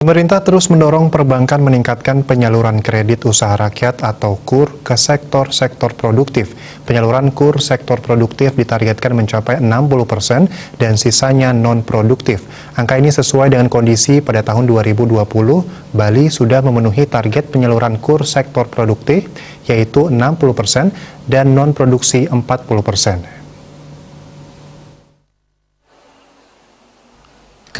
Pemerintah terus mendorong perbankan meningkatkan penyaluran kredit usaha rakyat atau KUR ke sektor-sektor produktif. Penyaluran KUR sektor produktif ditargetkan mencapai 60% dan sisanya non-produktif. Angka ini sesuai dengan kondisi pada tahun 2020, Bali sudah memenuhi target penyaluran KUR sektor produktif yaitu 60% dan non-produksi 40%.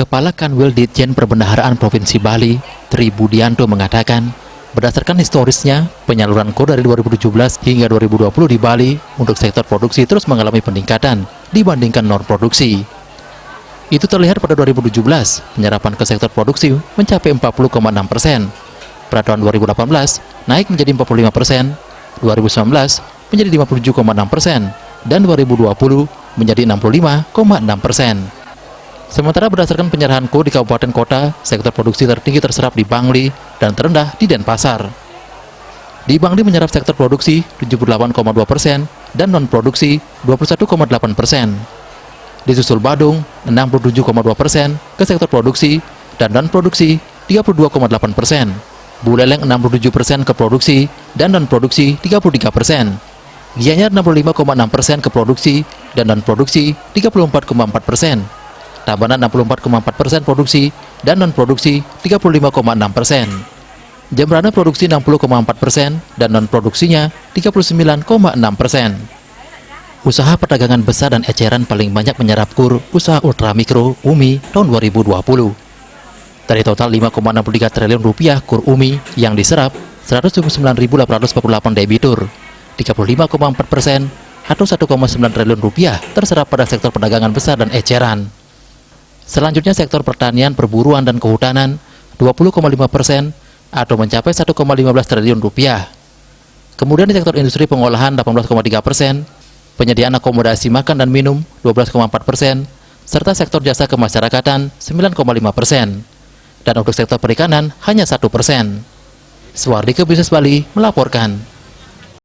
Kepala Kanwil Ditjen Perbendaharaan Provinsi Bali, Tri Budianto mengatakan, berdasarkan historisnya, penyaluran KUR dari 2017 hingga 2020 di Bali untuk sektor produksi terus mengalami peningkatan dibandingkan non-produksi. Itu terlihat pada 2017, penyerapan ke sektor produksi mencapai 40,6%. Pada tahun 2018, naik menjadi 45%, 2019 menjadi 57,6%, dan 2020 menjadi 65,6%. Sementara berdasarkan penyerahan KUR di kabupaten kota, sektor produksi tertinggi terserap di Bangli dan terendah di Denpasar. Di Bangli menyerap sektor produksi 78,2% dan non-produksi 21,8%. Disusul Badung 67,2% ke sektor produksi dan non-produksi 32,8%. Buleleng 67% ke produksi dan non-produksi 33%. Gianyar 65,6% ke produksi dan non-produksi 34,4%. Tabanan 64,4% produksi dan non-produksi 35,6%. Jembrana produksi 60,4% dan non-produksinya 39,6%. Usaha perdagangan besar dan eceran paling banyak menyerap KUR usaha ultramikro UMI tahun 2020. Dari total 5,63 triliun rupiah KUR UMI yang diserap, 129.848 debitur, 35,4% atau 1,9 triliun rupiah terserap pada sektor perdagangan besar dan eceran. Selanjutnya sektor pertanian, perburuan, dan kehutanan 20,5% atau mencapai 1,15 triliun rupiah. Kemudian di sektor industri pengolahan 18,3%, penyediaan akomodasi makan dan minum 12,4%, serta sektor jasa kemasyarakatan 9,5%. Dan untuk sektor perikanan hanya 1%. Suwardi ke Bisnis Bali melaporkan.